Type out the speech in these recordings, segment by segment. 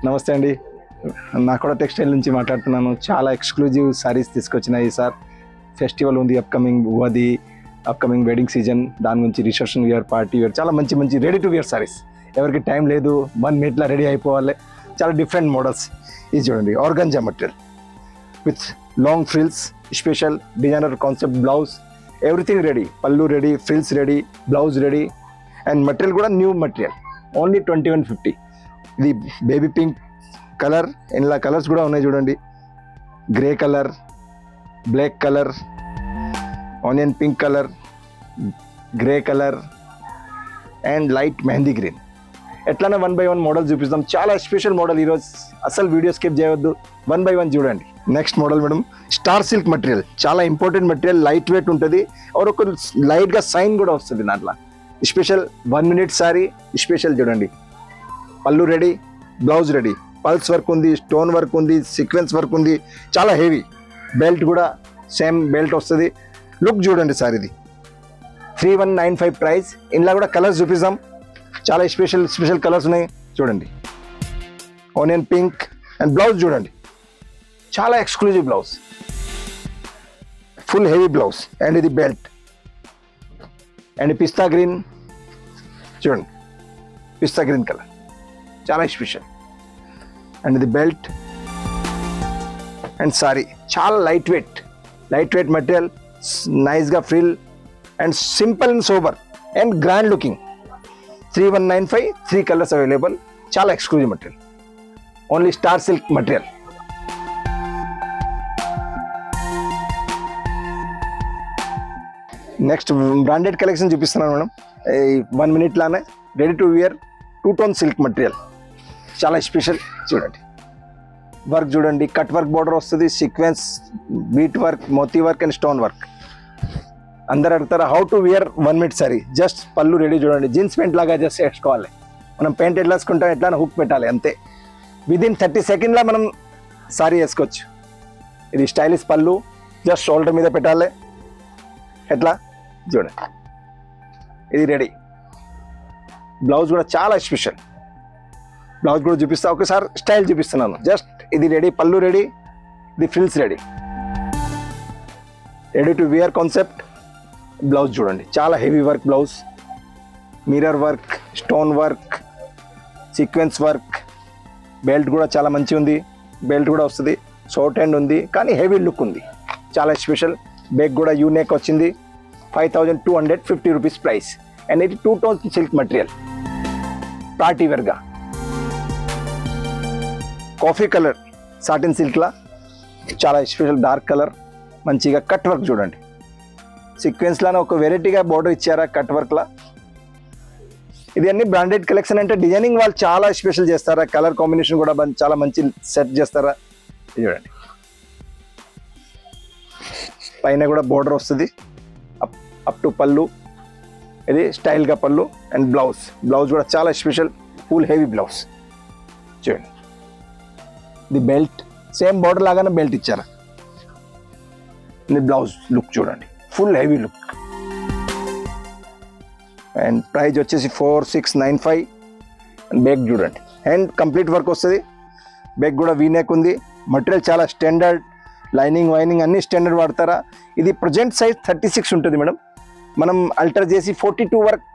నమస్తే అండి, నాకోడా టెక్స్టైల్ నుంచి మాట్లాడుతున్నాను. చాలా ఎక్స్క్లూజివ్ సారీస్ తీసుకొచ్చిన ఈసారి ఫెస్టివల్ ఉంది, upcoming Ugadi, upcoming wedding season, దాని గురించి రిసెప్షన్ వేర్, పార్టీ వేర్, చాలా మంచి మంచి రెడీ టు వేర్ సారీస్. ఎవరికి టైం లేదు, 1 minute రెడీ అయిపోవాలి, చాలా డిఫరెంట్ మోడల్స్. ఇది చూడండి, organza material with long frills, special designer concept blouse, everything ready. పళ్ళు ready, frills ready, blouse ready, and material కూడా న్యూ మెటీరియల్, ఓన్లీ 2150. ఇది బేబీ పింక్ కలర్, ఇలా కలర్స్ కూడా ఉన్నాయి చూడండి, grey colour, black colour, onion pink colour, grey colour and light mehndi green. ఎట్లనే 1 by 1 model చూపిస్తాం. చాలా స్పెషల్ మోడల్ ఈరోజు, అసలు వీడియో స్కిప్ చేయవద్దు, 1 by 1 చూడండి. Next model madam, star silk material, చాలా ఇంపార్టెంట్ మెటీరియల్, లైట్ వెయిట్ ఉంటుంది, ఒక లైట్గా సైన్ కూడా వస్తుంది దాంట్లో. స్పెషల్ 1 minute సారీ, స్పెషల్ చూడండి. పళ్ళు ready, blouse ready, pulse work ఉంది, స్టోన్ వర్క్ ఉంది, సీక్వెన్స్ వర్క్ ఉంది, చాలా హెవీ. బెల్ట్ కూడా సేమ్ బెల్ట్ వస్తుంది. లుక్ చూడండి సార్, ఇది 3195 ప్రైస్. ఇందులో కూడా కలర్స్ చూపిస్తాం, చాలా స్పెషల్ కలర్స్ ఉన్నాయి చూడండి. ఆనియన్ పింక్ అండ్ బ్లౌజ్ చూడండి, చాలా exclusive blouse, full heavy blouse. And ఇది బెల్ట్ అండ్ పిస్తా గ్రీన్ చూడండి, పిస్తా గ్రీన్ కలర్, చాలా స్పెషల్. అండ్ ఇది బెల్ట్ అండ్ సారీ, చాలా లైట్ వెయిట్ మెటీరియల్, నైస్గా frill and simple and sober and grand looking. 3195, 3 colours available, చాలా exclusive material, only star silk material. Next branded collection చూపిస్తున్నాను madam. 1 minute లానే ready to wear 2-tone silk material, చాలా special. చూడండి work చూడండి, cut work border వస్తుంది, sequence, bead work, Moti work and stone work. అందరు అడుగుతారా how to wear 1 minute sari. Just పళ్ళు ready చూడండి, జీన్స్ ప్యాంట్ లాగా జస్ట్ వేసుకోవాలి. మనం ప్యాంట్ ఎట్లా వేసుకుంటాం, ఎట్లా హుక్ పెట్టాలి అంతే. విదిన్ 30 seconds మనం సారీ వేసుకోవచ్చు. ఇది స్టైలిష్ పళ్ళు, జస్ట్ షోల్డర్ మీద పెట్టాలి, ఎట్లా చూడండి. ఇది రెడీ. బ్లౌజ్ కూడా చాలా స్పెషల్, బ్లౌజ్ కూడా చూపిస్తా. ఒకసారి స్టైల్ చూపిస్తున్నాను. జస్ట్ ఇది రెడీ, పళ్ళు రెడీ, ఇది frills ready to wear concept. Blouse చూడండి, చాలా heavy work blouse, mirror work, stone work, sequence work. Belt కూడా చాలా మంచి ఉంది, బెల్ట్ కూడా వస్తుంది, షార్ట్ హ్యాండ్ ఉంది కానీ హెవీ లుక్ ఉంది, చాలా స్పెషల్. బ్యాక్ కూడా యూనెక్ వచ్చింది, 5250 రూపీస్ ప్రైస్. అండ్ ఇది 2-tone సిల్క్ మెటీరియల్, పార్టీ వేర్గా కాఫీ కలర్ సాటిన్ సిల్క్లా, చాలా స్పెషల్ డార్క్ కలర్, మంచిగా కట్ వర్క్ చూడండి. సీక్వెన్స్లానే ఒక వెరైటీగా బోర్డర్ ఇచ్చారా కట్ వర్క్లా. ఇది అన్ని బ్రాండెడ్ కలెక్షన్. అంటే డిజైనింగ్ వాళ్ళు చాలా స్పెషల్ చేస్తారా, కలర్ కాంబినేషన్ కూడా చాలా మంచి సెట్ చేస్తారా. చూడండి పైన కూడా బోర్డర్ వస్తుంది, అప్ టు పళ్ళు, ఇది స్టైల్గా పళ్ళు. అండ్ బ్లౌజ్ కూడా చాలా స్పెషల్, ఫుల్ హెవీ బ్లౌజ్ చూడండి. ఇది బెల్ట్, సేమ్ బోర్డర్ లాగానే బెల్ట్ ఇచ్చారా. ఇది బ్లౌజ్ లుక్ చూడండి, full heavy look. And price వచ్చేసి 4695. అండ్ బ్యాక్ చూడండి, అండ్ కంప్లీట్ వర్క్ వస్తుంది, బ్యాక్ కూడా వీనెక్ ఉంది. మెటీరియల్ చాలా స్టాండర్డ్, లైనింగ్ వైనింగ్ అన్ని స్టాండర్డ్ వాడతారా. ఇది ప్రజెంట్ సైజ్ 36 ఉంటుంది మేడం, మనం అల్టర్ చేసి 42 వరకు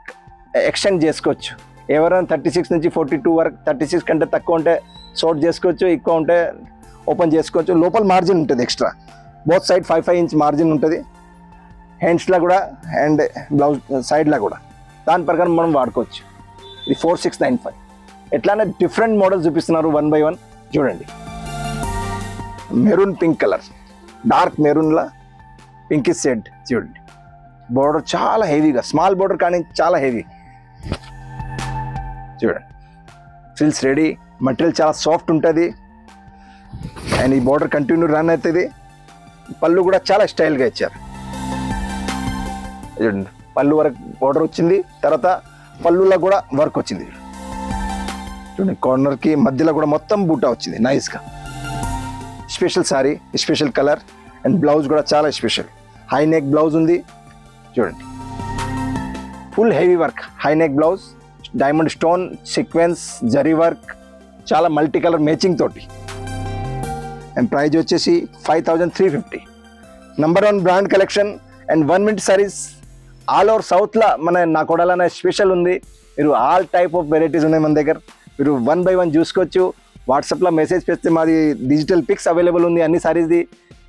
ఎక్స్టెండ్ చేసుకోవచ్చు. ఎవరైనా 36 నుంచి 42 వరకు, 36 కంటే తక్కువ ఉంటే షార్ట్ చేసుకోవచ్చు, ఎక్కువ ఉంటే ఓపెన్ చేసుకోవచ్చు. లోపల మార్జిన్ ఉంటుంది extra, both side 5 inch margin ఉంటుంది, హ్యాండ్స్లో కూడా అండ్ బ్లౌజ్ సైడ్లో కూడా. దాని ప్రకారం మనం వాడుకోవచ్చు. ఇది 4695. ఎట్లానే డిఫరెంట్ మోడల్ చూపిస్తున్నారు 1 by 1 చూడండి. మెరూన్ పింక్ కలర్, డార్క్ మెరూన్లా పింక్ షేడ్ చూడండి. బోర్డర్ చాలా హెవీగా, స్మాల్ బోర్డర్ కానీ చాలా హెవీ చూడండి. ఫ్రిల్స్ రెడీ, మెటీరియల్ చాలా సాఫ్ట్ ఉంటుంది అండ్ ఈ బోర్డర్ కంటిన్యూ రన్ అవుతుంది. పళ్ళు కూడా చాలా స్టైల్గా ఇచ్చారు చూడండి. పళ్ళు వరకు బోర్డర్ వచ్చింది, తర్వాత పళ్ళులో కూడా వర్క్ వచ్చింది చూడండి. కార్నర్కి మధ్యలో కూడా మొత్తం బూటా వచ్చింది నైస్గా. Special sari, special colour and blouse కూడా చాలా స్పెషల్. హై నెక్ బ్లౌజ్ ఉంది చూడండి, full heavy work, high neck blouse, diamond stone, sequence, zari work, చాలా మల్టీ కలర్ మ్యాచింగ్ తోటి. అండ్ ప్రైజ్ వచ్చేసి 5350. Number 1 brand collection and 1 minute saris all over సౌత్లో మన నాకోడాల అనే స్పెషల్ ఉంది. మీరు ఆల్ టైప్ ఆఫ్ వెరైటీస్ ఉన్నాయి మన దగ్గర. మీరు 1 by 1 చూసుకోవచ్చు. వాట్సాప్లో మెసేజ్ చేస్తే మాది డిజిటల్ పిక్స్ అవైలబుల్ ఉంది అన్ని సారీస్ది.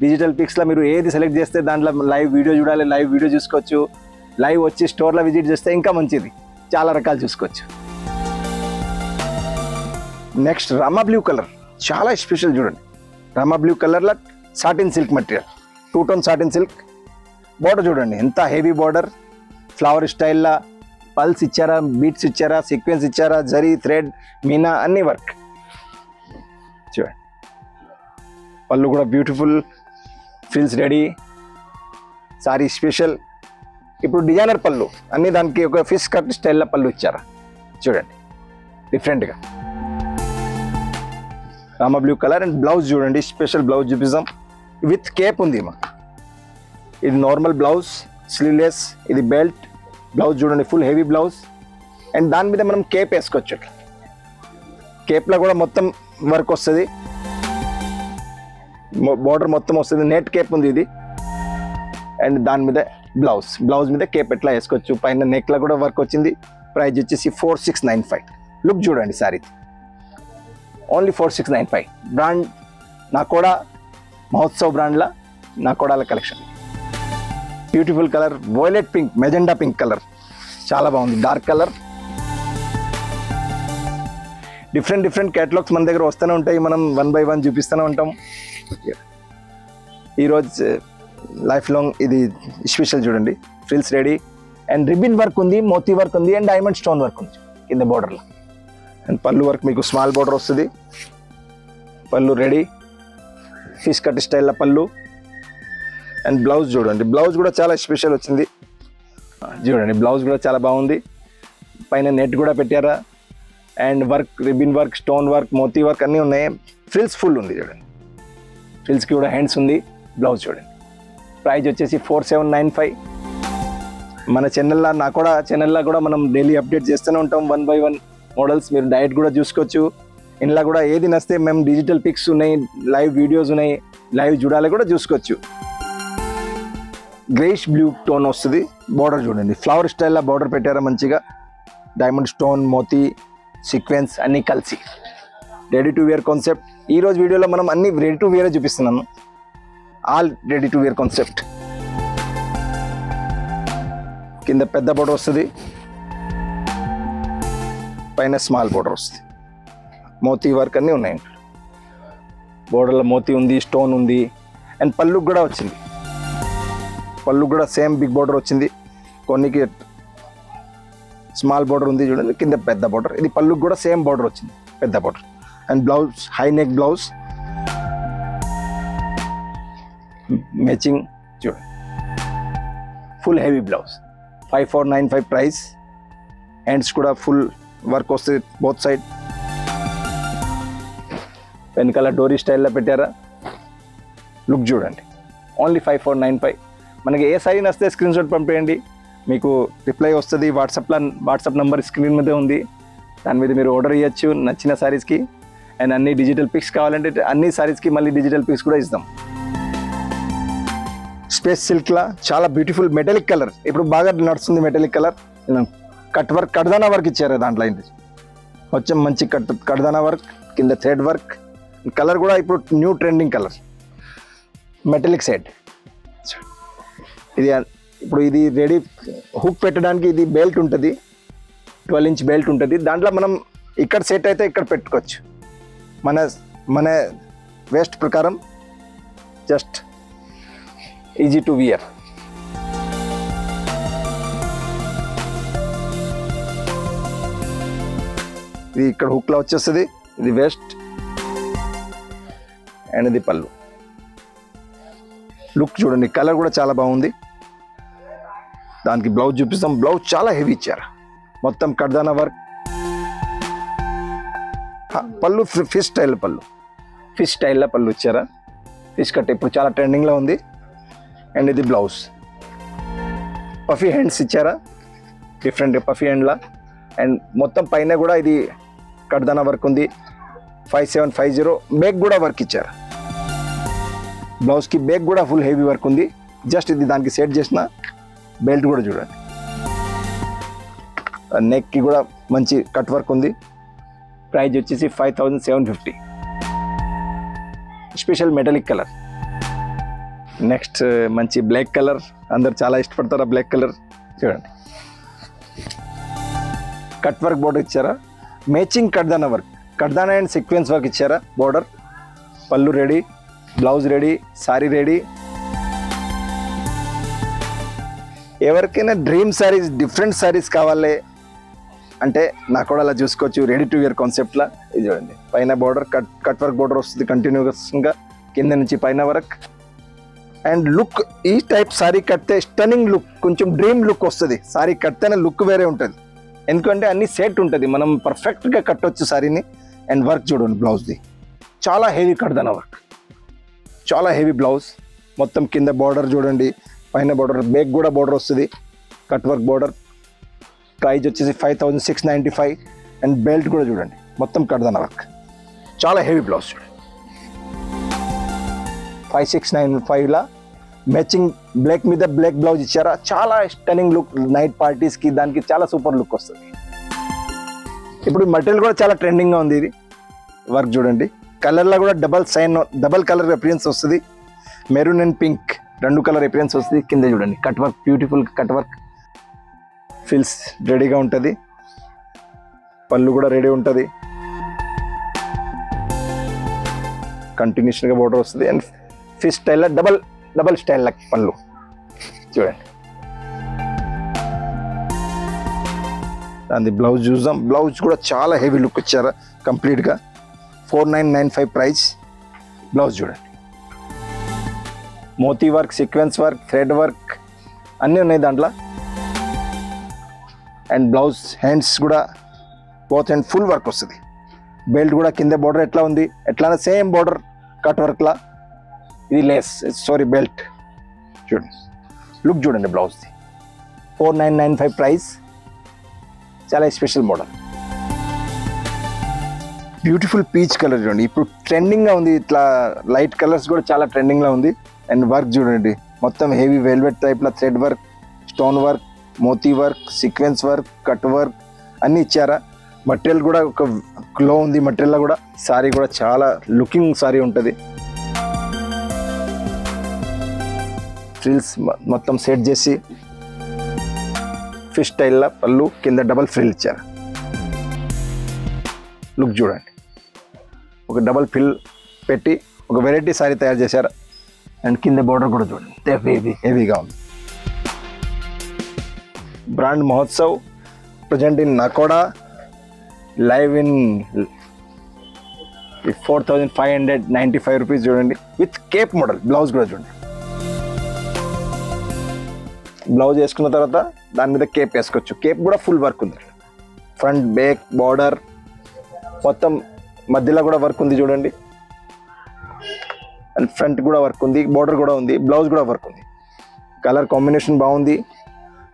డిజిటల్ పిక్స్లో మీరు ఏది సెలెక్ట్ చేస్తే దాంట్లో లైవ్ వీడియో చూడాలి, లైవ్ వీడియో చూసుకోవచ్చు. లైవ్ వచ్చి స్టోర్లో విజిట్ చేస్తే ఇంకా మంచిది, చాలా రకాలు చూసుకోవచ్చు. నెక్స్ట్ రామా బ్లూ కలర్ చాలా స్పెషల్ చూడండి. రామా బ్లూ కలర్లో satin silk material, 2 tone satin silk. Border చూడండి ఎంత హెవీ బార్డర్, ఫ్లవర్ స్టైల్లో పల్స్ ఇచ్చారా, బీట్స్ ఇచ్చారా, సీక్వెన్స్ ఇచ్చారా, జరీ, థ్రెడ్, మీనా అన్ని వర్క్ చూడండి. పళ్ళు కూడా beautiful, frills ready, sorry special. ఇప్పుడు డిజైనర్ పళ్ళు అన్ని దానికి ఒక ఫిష్ కట్ స్టైల్లో పళ్ళు ఇచ్చారా చూడండి డిఫరెంట్గా. Rama blue colour. And blouse చూడండి, స్పెషల్ బ్లౌజ్ చూపిస్తాం. విత్ కేప్ ఉంది మాకు. ఇది నార్మల్ బ్లౌజ్ స్లీవ్లెస్, ఇది బెల్ట్ బ్లౌజ్ చూడండి, ఫుల్ హెవీ బ్లౌజ్. అండ్ దాని మీద మనం కేప్ వేసుకోవచ్చు. కేప్లో కూడా మొత్తం వర్క్ వస్తుంది, బార్డర్ మొత్తం వస్తుంది, నెట్ కేప్ ఉంది ఇది. అండ్ దాని మీద బ్లౌజ్ మీద కేప్ ఎట్లా వేసుకోవచ్చు. పైన నెక్లో కూడా వర్క్ వచ్చింది. ప్రైజ్ వచ్చేసి 4695. లుక్ చూడండి సారీ, ఓన్లీ 4695. బ్రాండ్ నాకోడా మహోత్సవ్ బ్రాండ్లా నాకోడాల collection. Beautiful colour, violet pink, magenta pink colour చాలా బాగుంది, డార్క్ కలర్. డిఫరెంట్ క్యాటలాగ్స్ మన దగ్గర వస్తూనే ఉంటాయి, మనం 1 by 1 చూపిస్తూనే ఉంటాం. ఈరోజు లైఫ్ లాంగ్ ఇది స్పెషల్ చూడండి, frills ready. And ribbon work ఉంది, మోతీ వర్క్ ఉంది, అండ్ డైమండ్ స్టోన్ వర్క్ ఉంది కింద బార్డర్లో. అండ్ పళ్ళు వర్క్ మీకు స్మాల్ బార్డర్ వస్తుంది, పళ్ళు రెడీ, ఫిష్ కట్ స్టైల్లో పళ్ళు. అండ్ బ్లౌజ్ చూడండి, బ్లౌజ్ కూడా చాలా స్పెషల్ వచ్చింది చూడండి. బ్లౌజ్ కూడా చాలా బాగుంది, పైన నెట్ కూడా పెట్టారా. And work, ribbon work, stone work, Moti work అన్నీ ఉన్నాయి. ఫ్రిల్స్ ఫుల్ ఉంది చూడండి, ఫ్రిల్స్కి కూడా హ్యాండ్స్ ఉంది. బ్లౌజ్ చూడండి. ప్రైజ్ వచ్చేసి 4795. మన ఛానల్లో నాకోడా ఛానల్లో కూడా మనం డైలీ అప్డేట్ చేస్తూనే ఉంటాం 1 by 1 మోడల్స్. మీరు డైరెక్ట్ కూడా చూసుకోవచ్చు. ఇంట్లో కూడా ఏది నస్తే మేము డిజిటల్ పిక్స్ ఉన్నాయి, లైవ్ వీడియోస్ ఉన్నాయి, లైవ్ చూడాలి కూడా చూసుకోవచ్చు. గ్రేష్ బ్లూ టోన్ వస్తుంది. బార్డర్ చూడండి, ఫ్లవర్ స్టైల్లో బార్డర్ పెట్టారా మంచిగా. డైమండ్ స్టోన్, మోతీ, సీక్వెన్స్ అన్నీ కలిసి రెడీ టు వేర్ కాన్సెప్ట్. ఈరోజు వీడియోలో మనం అన్ని రెడీ టు వేరే చూపిస్తున్నాను, all ready to wear concept. కింద పెద్ద బార్డర్ వస్తుంది, పైన స్మాల్ బార్డర్ వస్తుంది. మోతీ వర్క్ అన్నీ ఉన్నాయి. బార్డర్లో మోతీ ఉంది, స్టోన్ ఉంది. అండ్ పళ్ళుకి కూడా వచ్చింది, పళ్ళు కూడా సేమ్ బిగ్ బార్డర్ వచ్చింది. కొన్నికి స్మాల్ బార్డర్ ఉంది చూడండి, కింద పెద్ద బార్డర్. ఇది పళ్ళుకి కూడా సేమ్ బార్డర్ వచ్చింది, పెద్ద border. And blouse high neck blouse matching చూడండి, full heavy blouse. 5495 price. Hands కూడా ఫుల్ వర్క్ వస్తుంది బోత్ సైడ్. వెనకాల డోరీ స్టైల్లో పెట్టారా. లుక్ చూడండి, ఓన్లీ 5495. మనకి ఏ సారీ నస్తే స్క్రీన్ షాట్ పంపేయండి, మీకు రిప్లై వస్తుంది. వాట్సాప్ నెంబర్ స్క్రీన్ మీద ఉంది, దాని మీద మీరు ఆర్డర్ ఇవ్వచ్చు నచ్చిన సారీస్కి. అండ్ అన్ని డిజిటల్ పిక్స్ కావాలంటే అన్ని సారీస్కి మళ్ళీ డిజిటల్ పిక్స్ కూడా ఇస్తాం. స్పేస్ సిల్క్లా చాలా బ్యూటిఫుల్ మెటాలిక్ కలర్, ఇప్పుడు బాగా నడుస్తుంది మెటాలిక్ కలర్. కట్ వర్క్, కడ్దానా వర్క్ ఇచ్చారు దాంట్లో. కొంచెం మంచి కడ్దానా వర్క్, కింద థ్రెడ్ వర్క్. కలర్ కూడా ఇప్పుడు new trending colour, metallic set. ఇది ఇప్పుడు ఇది రెడీ హుక్ పెట్టడానికి ఇది బెల్ట్ ఉంటుంది, 12 inch బెల్ట్ ఉంటుంది. దాంట్లో మనం ఇక్కడ సెట్ అయితే ఇక్కడ పెట్టుకోవచ్చు మన వేస్ట్ ప్రకారం. Just easy to wear. ఇది ఇక్కడ హుక్లో వచ్చేస్తుంది, ఇది వేస్ట్ అండ్ ఇది పళ్ళు. లుక్ చూడండి, కలర్ కూడా చాలా బాగుంది. దానికి బ్లౌజ్ చూపిస్తాం. బ్లౌజ్ చాలా హెవీ ఇచ్చారు, మొత్తం కడ్దానా వర్క్. పళ్ళు ఫిష్ స్టైల్ పళ్ళు, ఫిష్ స్టైల్లో పళ్ళు ఇచ్చారా. ఫిష్ కట్ ఇప్పుడు చాలా ట్రెండింగ్లో ఉంది. అండ్ ఇది బ్లౌజ్ పఫీ హ్యాండ్స్ ఇచ్చారా, డిఫరెంట్ పఫీ హ్యాండ్లా. అండ్ మొత్తం పైన కూడా ఇది కడ్దానా వర్క్ ఉంది. 5750. బ్యాక్ కూడా వర్క్ ఇచ్చారు. బ్లౌజ్కి బ్యాక్ కూడా ఫుల్ హెవీ వర్క్ ఉంది. జస్ట్ ఇది దానికి సెట్ చేసిన బెల్ట్ కూడా చూడండి. నెక్కి కూడా మంచి కట్ వర్క్ ఉంది. ప్రైస్ వచ్చేసి 5750. Special metallic colour. నెక్స్ట్ మంచి బ్లాక్ కలర్, అందరు చాలా ఇష్టపడతారు ఆ బ్లాక్ కలర్. చూడండి కట్ వర్క్ బోర్డర్ ఇచ్చారా, మ్యాచింగ్ కడ్దానా వర్క్, కడ్దానా అండ్ సీక్వెన్స్ వర్క్ ఇచ్చారా. బోర్డర్, పళ్ళు ready, blouse ready, sari ready. ఎవరికైనా డ్రీమ్ సారీస్, డిఫరెంట్ సారీస్ కావాలి అంటే నాకు కూడా అలా చూసుకోవచ్చు. రెడీ టు వేర్ కాన్సెప్ట్లా ఇది చూడండి. పైన బోర్డర్ కట్ వర్క్ బోర్డర్ వస్తుంది కంటిన్యూస్గా కింద నుంచి పైన వర్క్. అండ్ లుక్, ఈ టైప్ సారీ కడితే స్టన్నింగ్ లుక్, కొంచెం డ్రీమ్ లుక్ వస్తుంది. సారీ కడితేనే లుక్ వేరే ఉంటుంది, ఎందుకంటే అన్ని సెట్ ఉంటుంది, మనం పర్ఫెక్ట్గా కట్టొచ్చు సారీని. అండ్ వర్క్ చూడండి బ్లౌజ్ది, చాలా హెవీ కడదన వర్క్, చాలా హెవీ బ్లౌజ్. మొత్తం కింద బార్డర్ చూడండి, పైన బార్డర్, బ్యాక్ కూడా బార్డర్ వస్తుంది, కట్ వర్క్ బార్డర్. ప్రైజ్ వచ్చేసి 5695. అండ్ బెల్ట్ కూడా చూడండి మొత్తం కడదన వర్క్, చాలా హెవీ బ్లౌజ్ చూడండి. 5695లా మ్యాచింగ్ బ్లాక్ మీద బ్లాక్ బ్లౌజ్ ఇచ్చారా, చాలా స్టన్నింగ్ లుక్. నైట్ పార్టీస్కి దానికి చాలా సూపర్ లుక్ వస్తుంది. ఇప్పుడు మెటీరియల్ కూడా చాలా ట్రెండింగ్గా ఉంది. ఇది వర్క్ చూడండి, కలర్లో కూడా డబల్ కలర్ అపిరియన్స్ వస్తుంది. Maroon and pink 2 colour appearance వస్తుంది. కింద చూడండి cut work, beautiful cut work. ఫిల్స్ రెడీగా ఉంటుంది, పళ్ళు కూడా రెడీ ఉంటుంది, కంటిన్యూషన్గా బోర్డర్ వస్తుంది. అండ్ ఫిష్ స్టైల్లో డబల్ స్టైల్ పళ్ళు చూడండి. దాని బ్లౌజ్ చూద్దాం. బ్లౌజ్ కూడా చాలా హెవీ లుక్ ఇచ్చారు కంప్లీట్గా. 4995 ప్రైస్. బ్లౌజ్ చూడండి, moti work, sequence work, thread work అన్నీ ఉన్నాయి దాంట్లో. అండ్ బ్లౌజ్ హ్యాండ్స్ కూడా బోత్ హ్యాండ్ ఫుల్ వర్క్ వస్తుంది. బెల్ట్ కూడా కింద బోర్డర్ ఎట్లా ఉంది, ఎట్లానే సేమ్ బోర్డర్ కట్ వర్క్లా. ఇది లేస్, సారీ బెల్ట్ చూడండి. లుక్ చూడండి బ్లౌజ్ది. 4995 ప్రైస్. చాలా special model. Beautiful peach colour చూడండి, ఇప్పుడు ట్రెండింగ్గా ఉంది. ఇట్లా లైట్ కలర్స్ కూడా చాలా ట్రెండింగ్లో ఉంది. అండ్ వర్క్ చూడండి, మొత్తం హెవీ వెల్వెట్ టైప్లో thread work, stone work, Moti work, sequence work, cut work అన్నీ ఇచ్చారా. మటీరియల్ కూడా ఒక గ్లో ఉంది మటీరియల్లో కూడా. సారీ కూడా చాలా లుకింగ్ సారీ ఉంటుంది. ఫ్రిల్స్ మొత్తం సెట్ చేసి ఫిష్ స్టైల్లో పళ్ళు, కింద డబల్ ఫ్రిల్ ఇచ్చారు. లుక్ చూడండి, ఒక డబల్ ఫ్రిల్ పెట్టి ఒక వెరైటీ సారీ తయారు చేశారు. అండ్ కింద బోర్డర్ కూడా చూడండి హెవీగా ఉంది. Brand Mahotsav present in Nakoda, live in 4595 rupees చూడండి, విత్ కేప్ మోడల్. బ్లౌజ్ కూడా చూడండి, బ్లౌజ్ వేసుకున్న తర్వాత దాని మీద కేప్ వేసుకోవచ్చు. కేప్ కూడా ఫుల్ వర్క్ ఉంది, ఫ్రంట్ బ్యాక్ బార్డర్ మొత్తం, మధ్యలో కూడా వర్క్ ఉంది చూడండి. అండ్ ఫ్రంట్ కూడా వర్క్ ఉంది, బార్డర్ కూడా ఉంది, బ్లౌజ్ కూడా వర్క్ ఉంది. కలర్ కాంబినేషన్ బాగుంది.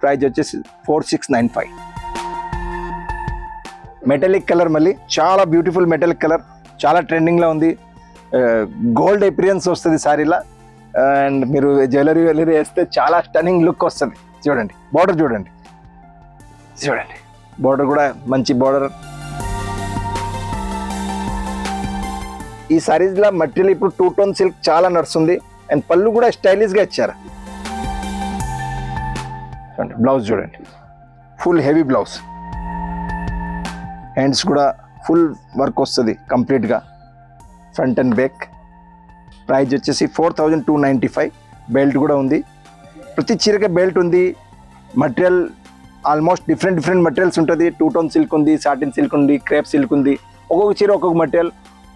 ప్రైజ్ వచ్చేసి 4695. మెటాలిక్ కలర్, మళ్ళీ చాలా బ్యూటిఫుల్ మెటాలిక్ కలర్, చాలా ట్రెండింగ్లో ఉంది. గోల్డ్ అపిరియన్స్ వస్తుంది సారీలా. అండ్ మీరు జ్యువెలరీ వేస్తే చాలా స్టన్నింగ్ లుక్ వస్తుంది. చూడండి బార్డర్ చూడండి, బార్డర్ కూడా మంచి బార్డర్. ఈ సారీస్లో మటీరియల్ ఇప్పుడు 2 టోన్ సిల్క్ చాలా నడుస్తుంది. అండ్ పళ్ళు కూడా స్టైలిష్గా ఇచ్చారు. బ్లౌజ్ చూడండి, ఫుల్ హెవీ బ్లౌజ్. హ్యాండ్స్ కూడా ఫుల్ వర్క్ వస్తుంది కంప్లీట్గా, ఫ్రంట్ అండ్ బ్యాక్. ప్రైజ్ వచ్చేసి 4295. బెల్ట్ కూడా ఉంది, ప్రతి చీరకే బెల్ట్ ఉంది. మటీరియల్ ఆల్మోస్ట్ డిఫరెంట్ మటీరియల్స్ ఉంటుంది. 2 టోన్ సిల్క్ ఉంది, సాటిన్ సిల్క్ ఉంది, క్రేప్ సిల్క్ ఉంది. ఒక్కొక్క చీర ఒక్కొక్క మటీరియల్,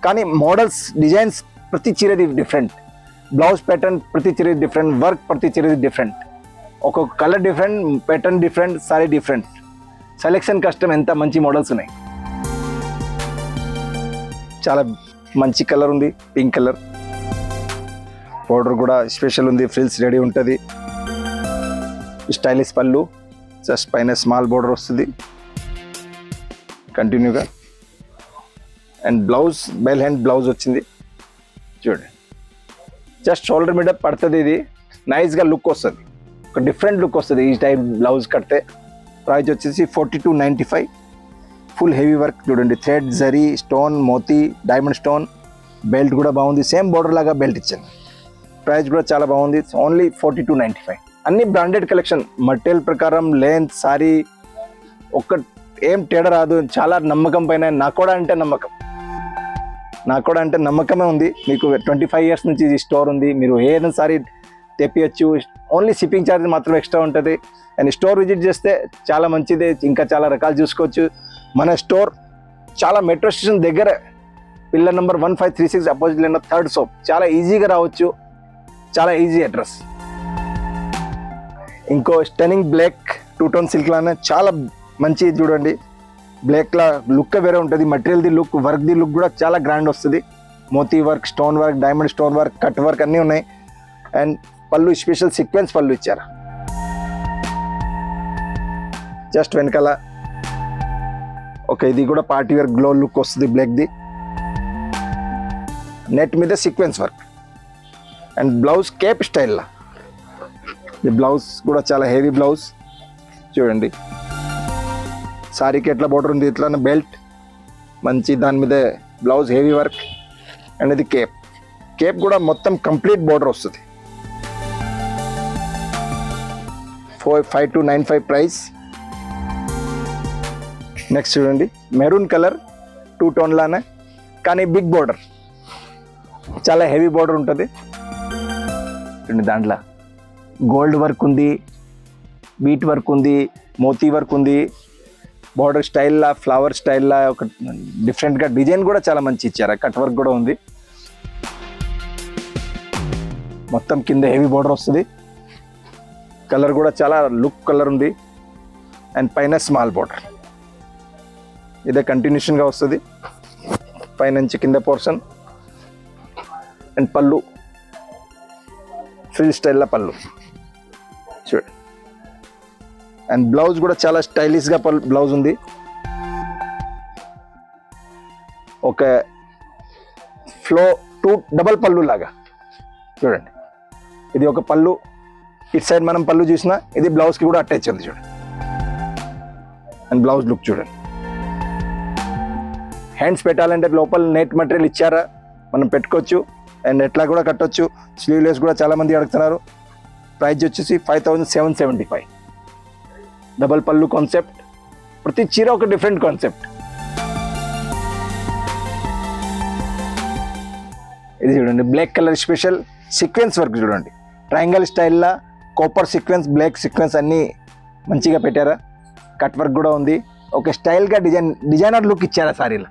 కానీ మోడల్స్, డిజైన్స్ ప్రతి చీరది డిఫరెంట్. బ్లౌజ్ ప్యాటర్న్ ప్రతి చీరది డిఫరెంట్, వర్క్ ప్రతి చీరది డిఫరెంట్. ఒక్కొక్క colour different, pattern different, sorry different. Selection కష్టం, ఎంత మంచి మోడల్స్ ఉన్నాయి. చాలా మంచి కలర్ ఉంది, పింక్ కలర్. బోర్డర్ కూడా స్పెషల్ ఉంది, ఫ్రిల్స్ రెడీ ఉంటుంది. స్టైలిష్ పళ్ళు, జస్ట్ పైన స్మాల్ బోర్డర్ వస్తుంది కంటిన్యూగా. And blouse bell hand blouse వచ్చింది చూడండి. జస్ట్ షోల్డర్ మీద పడుతుంది, ఇది నైస్గా లుక్ వస్తుంది, ఒక డిఫరెంట్ లుక్ వస్తుంది ఈ టైప్ బ్లౌజ్ కడితే. ప్రైస్ వచ్చేసి 4295. ఫుల్ హెవీ వర్క్ చూడండి, thread, zari, stone, moti, diamond stone. Belt కూడా బాగుంది, సేమ్ బోర్డర్ లాగా బెల్ట్ ఇచ్చాను. ప్రైస్ కూడా చాలా బాగుంది, ఓన్లీ 4295. అన్ని బ్రాండెడ్ కలెక్షన్, మటీరియల్ ప్రకారం, లెంత్, సారీ ఒక్క ఏం తేడా రాదు. చాలా నమ్మకం పైన. నాకు కూడా అంటే నమ్మకమే ఉంది. మీకు 25 years నుంచి ఇది స్టోర్ ఉంది, మీరు ఏదైనా సారీ తెప్పియచ్చు. ఓన్లీ షిప్పింగ్ ఛార్జ్ మాత్రం ఎక్స్ట్రా ఉంటుంది. అండ్ స్టోర్ విజిట్ చేస్తే చాలా మంచిది, ఇంకా చాలా రకాలు చూసుకోవచ్చు. మన స్టోర్ చాలా మెట్రో స్టేషన్ దగ్గర, pillar number 1536 opposite line 3rd shop. చాలా ఈజీగా రావచ్చు, చాలా ఈజీ అడ్రస్. ఇంకో స్టన్నింగ్ బ్లాక్ 2-tone సిల్క్ లానే చాలా మంచిది చూడండి. బ్లాక్లా లుక్ వేరే ఉంటుంది, మటీరియల్ది లుక్, వర్క్ది లుక్ కూడా చాలా గ్రాండ్ వస్తుంది. Moti work, stone work, diamond stone work, cut work అన్నీ ఉన్నాయి. అండ్ పళ్ళు స్పెషల్ సీక్వెన్స్ పళ్ళు ఇచ్చారు. జస్ట్ వెనకాల ఇది కూడా పార్టీ వేర్ గ్లో లుక్ వస్తుంది బ్లాక్ది. నెట్ మీద sequence work and blouse cape స్టైల్లా. ఈ బ్లౌజ్ కూడా చాలా హెవీ బ్లౌజ్ చూడండి. సారీకి ఎట్లా బోర్డర్ ఉంది ఇట్లా బెల్ట్ మంచి, దాని మీద బ్లౌజ్ హెవీ వర్క్. అండ్ ఇది కేప్ కూడా మొత్తం కంప్లీట్ బోర్డర్ వస్తుంది. 5295 ప్రైస్. నెక్స్ట్ చూడండి, మెరూన్ కలర్ 2-tone లానే కానీ బిగ్ బోర్డర్, చాలా హెవీ బోర్డర్ ఉంటుంది చూడండి. దాంట్లో గోల్డ్ వర్క్ ఉంది, బీట్ వర్క్ ఉంది, మోతీ వర్క్ ఉంది. బోర్డర్ స్టైల్లా, ఫ్లవర్ స్టైల్లా ఒక డిఫరెంట్గా డిజైన్ కూడా చాలా మంచి ఇచ్చారు. కట్ వర్క్ కూడా ఉంది. మొత్తం కింద హెవీ బోర్డర్ వస్తుంది. కలర్ కూడా చాలా లుక్ కలర్ ఉంది. అండ్ పైన స్మాల్ బోర్డర్, ఇదే కంటిన్యూషన్గా వస్తుంది. పైనుంచి కింద పోర్షన్. అండ్ పళ్ళు ఫ్రీ స్టైల్లో పళ్ళు చూడండి. అండ్ బ్లౌజ్ కూడా చాలా స్టైలిష్గా బ్లౌజ్ ఉంది. ఒక ఫ్లో 2 డబల్ పళ్ళు లాగా చూడండి. ఇది ఒక పళ్ళు, ఇటు సైడ్ మనం పళ్ళు చూసినా ఇది బ్లౌజ్కి కూడా అటాచ్ ఉంది చూడండి. అండ్ బ్లౌజ్ లుక్ చూడండి. హ్యాండ్స్ పెట్టాలంటే లోపల నెట్ మెటీరియల్ ఇచ్చారా, మనం పెట్టుకోవచ్చు. అండ్ ఎట్లా కూడా కట్టొచ్చు. స్లీవ్లెస్ కూడా చాలామంది అడుగుతున్నారు. ప్రైస్ వచ్చేసి 5775. డబల్ పళ్ళు కాన్సెప్ట్, ప్రతి చీర ఒక డిఫరెంట్ కాన్సెప్ట్. ఇది చూడండి, black colour special sequence work చూడండి. ట్రయాంగల్ స్టైల్లా కాపర్ సీక్వెన్స్, బ్లాక్ సీక్వెన్స్ అన్నీ మంచిగా పెట్టారా. కట్ వర్క్ కూడా ఉంది. ఒక స్టైల్గా డిజైనర్ లుక్ ఇచ్చారా సారీలో.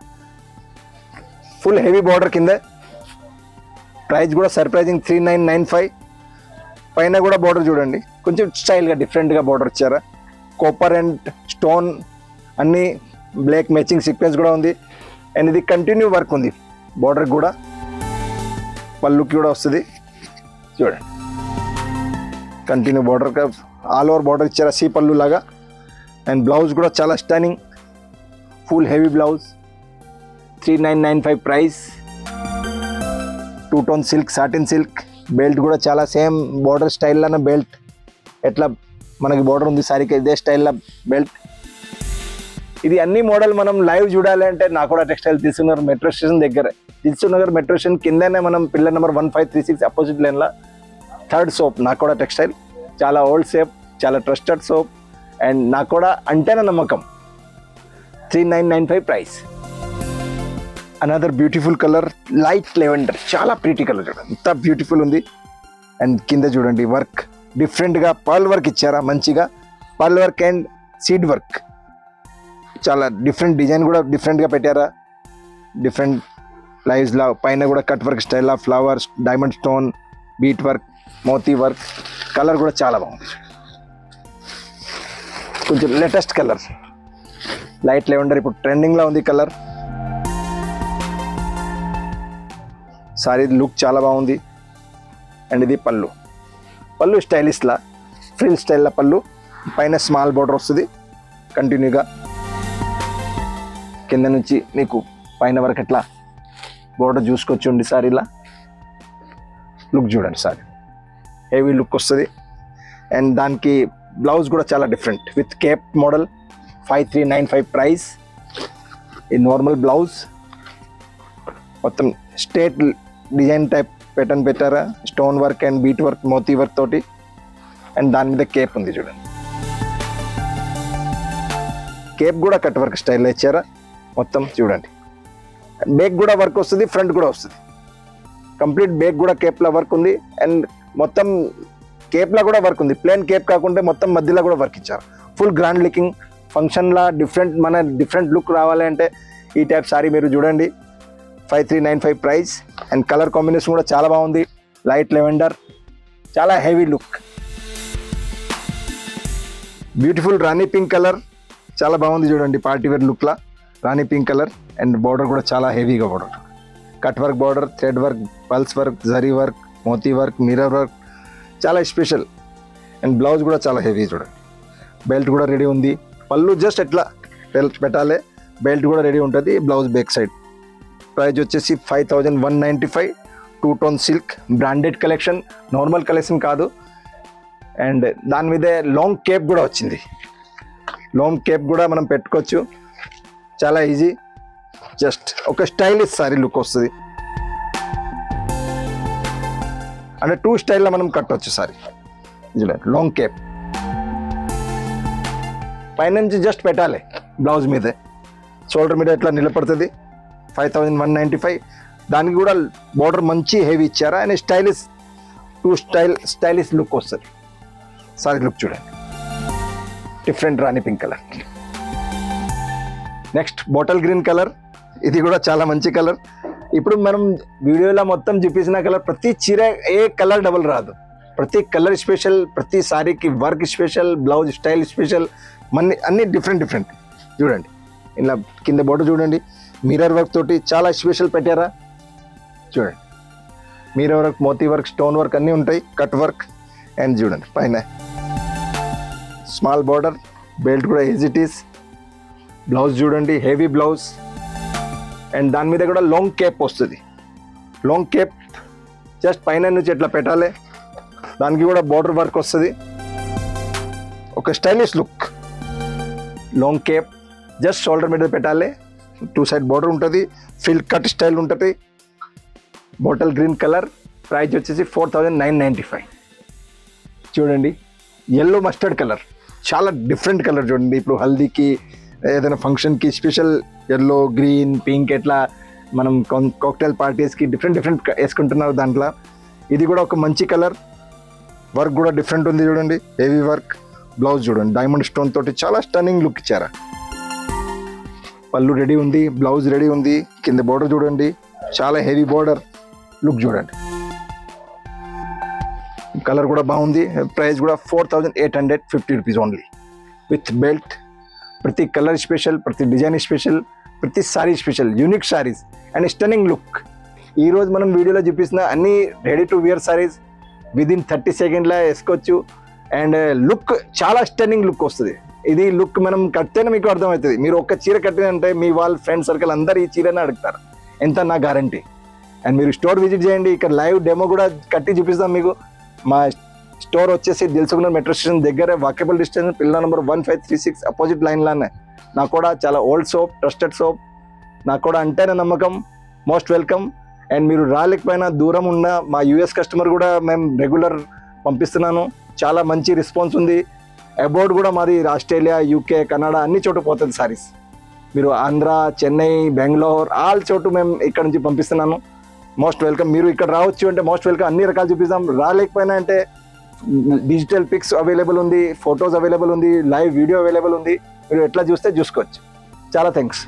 ఫుల్ హెవీ బార్డర్ కింద. ప్రైస్ కూడా సర్ప్రైజింగ్ 3995. పైన కూడా బార్డర్ చూడండి, కొంచెం స్టైల్గా డిఫరెంట్గా బార్డర్ ఇచ్చారా. కాపర్ అండ్ స్టోన్ అన్నీ బ్లాక్ మ్యాచింగ్ సీక్వెన్స్ కూడా ఉంది. అండ్ ఇది కంటిన్యూ వర్క్ ఉంది బార్డర్ కూడా. పళ్ళుకి కూడా వస్తుంది చూడండి. Continue border all over border ఇచ్చారా, సీ పళ్ళు లాగా. అండ్ బ్లౌజ్ కూడా చాలా stunning, full heavy blouse. 3995 price. 2-tone silk, satin silk. Belt కూడా చాలా సేమ్ బార్డర్ స్టైల్లోనే బెల్ట్. ఎట్లా మనకి బార్డర్ ఉంది సారీకి ఇదే స్టైల్లో బెల్ట్. ఇది అన్ని మోడల్ మనం లైవ్ చూడాలి అంటే నాకోడా టెక్స్టైల్ దిల్సుఖ్నగర్ మెట్రో స్టేషన్ దగ్గర. దిల్సుఖ్నగర్ మెట్రో స్టేషన్ కిందనే మనం పిల్లర్ నెంబర్ 1536 అపోజిట్ లైన్లో 3rd షాప్ నాకోడా టెక్స్టైల్. చాలా ఓల్డ్ షాప్, చాలా ట్రస్టెడ్ షాప్. అండ్ నాకోడా అంటేనే నమ్మకం. 3995 price. Another beautiful colour light lavender, చాలా ప్రీటీ కలర్ చూడండి, ఎంత బ్యూటిఫుల్ ఉంది. అండ్ కింద చూడండి వర్క్ డిఫరెంట్గా పర్ల్ వర్క్ ఇచ్చారా మంచిగా. Pearl work and seed work, చాలా డిఫరెంట్ డిజైన్ కూడా డిఫరెంట్గా పెట్టారా. డిఫరెంట్ లైవ్స్లా పైన కూడా కట్ వర్క్ స్టైల్లా flowers, diamond stone, bead work, Moti work. Colour కూడా చాలా బాగుంది, కొంచెం లేటెస్ట్ కలర్ లైట్ లెవెండర్, ఇప్పుడు ట్రెండింగ్లో ఉంది కలర్. సారీ లుక్ చాలా బాగుంది. అండ్ ఇది పళ్ళు, పళ్ళు స్టైలిష్లా ఫ్రిల్ స్టైల్లో పళ్ళు. పైన స్మాల్ బార్డర్ వస్తుంది కంటిన్యూగా. కింద నుంచి మీకు పైన వరకు ఎట్లా బోర్డర్ చూసుకొచ్చుండి సార్. ఇలా లుక్ చూడండి సార్, హెవీ లుక్ వస్తుంది. అండ్ దానికి బ్లౌజ్ కూడా చాలా different with cape model. 5395 price. ఈ నార్మల్ బ్లౌజ్ మొత్తం స్ట్రేట్ డిజైన్ టైప్ ప్యాటర్న్ పెట్టారా, stone work and bead work, Moti work తోటి. అండ్ దాని మీద కేప్ ఉంది చూడండి. కేప్ కూడా కట్ వర్క్ స్టైల్లో ఇచ్చారా మొత్తం చూడండి. బేక్ కూడా వర్క్ వస్తుంది, ఫ్రంట్ కూడా వస్తుంది. కంప్లీట్ బేక్ కూడా కేప్లా వర్క్ ఉంది. అండ్ మొత్తం కేప్లా కూడా వర్క్ ఉంది. ప్లేన్ కేప్ కాకుండా మొత్తం మధ్యలో కూడా వర్క్ ఇచ్చారు. ఫుల్ గ్రాండ్ లుకింగ్ ఫంక్షన్లా డిఫరెంట్ లుక్ రావాలి అంటే ఈ టైప్ సారీ మీరు చూడండి. 5395 ప్రైస్. అండ్ కలర్ కాంబినేషన్ కూడా చాలా బాగుంది. లైట్ లెవెండర్, చాలా heavy look. Beautiful rani pink colour, చాలా బాగుంది చూడండి. పార్టీ వేర్ లుక్లా rani pink colour. And border కూడా చాలా హెవీగా border, cut work border, thread work, pearls work, zari work, Moti work, mirror work, చాలా స్పెషల్. అండ్ బ్లౌజ్ కూడా చాలా హెవీ చూడండి. బెల్ట్ కూడా రెడీ ఉంది. పళ్ళు జస్ట్ ఎట్లా పెట్టాలి, బెల్ట్ కూడా రెడీ ఉంటుంది. Blouse back side. ప్రైస్ వచ్చేసి 5195. 2 tone silk, branded collection, normal collection కాదు. అండ్ దాని మీదే లాంగ్ కేప్ కూడా వచ్చింది. లాంగ్ కేప్ కూడా మనం పెట్టుకోవచ్చు, చాలా ఈజీ. జస్ట్ ఒక స్టైలిష్ సారీ లుక్ వస్తుంది. అంటే 2 స్టైల్లో మనం కట్టవచ్చు సారీ. లాంగ్ కేప్ పైనుంచి జస్ట్ పెట్టాలి బ్లౌజ్ మీదే, షోల్డర్ మీద ఎట్లా నిలబడుతుంది. 5195. దానికి కూడా బార్డర్ మంచి హెవీ ఇచ్చారా. అండ్ స్టైలిష్ లుక్ వస్తుంది. సారీ లుక్ చూడండి, different rani pink colour. Next bottle green colour. ఇది కూడా చాలా మంచి కలర్. ఇప్పుడు మనం వీడియోలో మొత్తం చూపించిన కలర్, ప్రతి చీర ఏ కలర్ డబల్ రాదు. ప్రతి కలర్ స్పెషల్, ప్రతి సారీకి work special, blouse style special, అన్ని డిఫరెంట్ చూడండి. ఇలా కింద బోర్డర్ చూడండి, మిర్రర్ వర్క్ తోటి చాలా స్పెషల్ పెట్టారా చూడండి. Mirror work, Moti work, stone work అన్నీ ఉంటాయి, కట్ వర్క్. అండ్ చూడండి పైన స్మాల్ బార్డర్, బెల్ట్ కూడా యాజ్ ఇట్ ఈస్. బ్లౌజ్ చూడండి, హెవీ బ్లౌజ్. అండ్ దాని మీద కూడా లాంగ్ కేప్ వస్తుంది. లాంగ్ కేప్ జస్ట్ పైన నుంచి ఎట్లా పెట్టాలి. దానికి కూడా బార్డర్ వర్క్ వస్తుంది. ఒక stylish look. Long cape just shoulder మీద పెట్టాలి. 2 సైడ్ బార్డర్ ఉంటుంది, ఫిల్ కట్ స్టైల్ ఉంటుంది. Bottle green colour. ప్రైస్ వచ్చేసి 4995. చూడండి ఎల్లో మస్టర్డ్ కలర్, చాలా డిఫరెంట్ కలర్ చూడండి. ఇప్పుడు హల్దీకి ఏదైనా ఫంక్షన్కి స్పెషల్ ఎల్లో, గ్రీన్, పింక్ ఎట్లా మనం కాక్టైల్ పార్టీస్కి డిఫరెంట్ వేసుకుంటున్నారు దాంట్లో. ఇది కూడా ఒక మంచి కలర్. వర్క్ కూడా డిఫరెంట్ ఉంది చూడండి, హెవీ వర్క్. బ్లౌజ్ చూడండి, డైమండ్ స్టోన్ తోటి చాలా స్టన్నింగ్ లుక్ ఇచ్చారా. పళ్ళు రెడీ ఉంది, బ్లౌజ్ రెడీ ఉంది. కింద బార్డర్ చూడండి, చాలా హెవీ బార్డర్. లుక్ చూడండి, కలర్ కూడా బాగుంది. ప్రైస్ కూడా 4850 రూపీస్ ఓన్లీ విత్ బెల్ట్. ప్రతి కలర్ స్పెషల్, ప్రతి డిజైన్ స్పెషల్, ప్రతి sari special, unique saris and stunning look. ఈరోజు మనం వీడియోలో చూపిస్తున్న అన్ని ready to wear saris within 30 సెకండ్లో వేసుకోవచ్చు. అండ్ లుక్ చాలా స్టన్నింగ్ లుక్ వస్తుంది. ఇది లుక్ మనం కడితేనే మీకు అర్థమవుతుంది. మీరు ఒక్క చీర కట్టినంటే మీ వాళ్ళ ఫ్రెండ్ సర్కిల్ అందరు ఈ చీరనే అడుగుతారు, ఎంత నా గ్యారంటీ. అండ్ మీరు స్టోర్ విజిట్ చేయండి, ఇక్కడ లైవ్ డెమో కూడా కట్టి చూపిస్తాం మీకు. మా స్టోర్ వచ్చేసి దిల్సుఖ్నగర్ మెట్రో స్టేషన్ దగ్గర, walkable distance, pillar number 1536 opposite లైన్లోనే. నాకు కూడా చాలా ఓల్డ్ సోప్, ట్రస్టెడ్ సోప్. నాకు కూడా అంటేనే నమ్మకం. Most welcome. అండ్ మీరు రాలేకపోయినా దూరం ఉన్న మా యూఎస్ కస్టమర్ కూడా మేము రెగ్యులర్ పంపిస్తున్నాను. చాలా మంచి రెస్పాన్స్ ఉంది. అబౌట్ కూడా మాది ఆస్ట్రేలియా, యూకే, కెనడా అన్ని చోటు పోతుంది సారీస్. మీరు ఆంధ్ర, చెన్నై, బెంగళూరు ఆల్ చోటు మేము ఇక్కడ నుంచి పంపిస్తున్నాను. Most welcome. మీరు ఇక్కడ రావచ్చు అంటే మోస్ట్ వెల్కమ్. అన్ని రకాలు చూపిస్తాం. రాలేకపోయినా అంటే డిజిటల్ పిక్స్ అవైలబుల్ ఉంది, ఫొటోస్ అవైలబుల్ ఉంది, లైవ్ వీడియో అవైలబుల్ ఉంది. మీరు ఎట్లా చూస్తే చూసుకోవచ్చు. చాలా థ్యాంక్స్.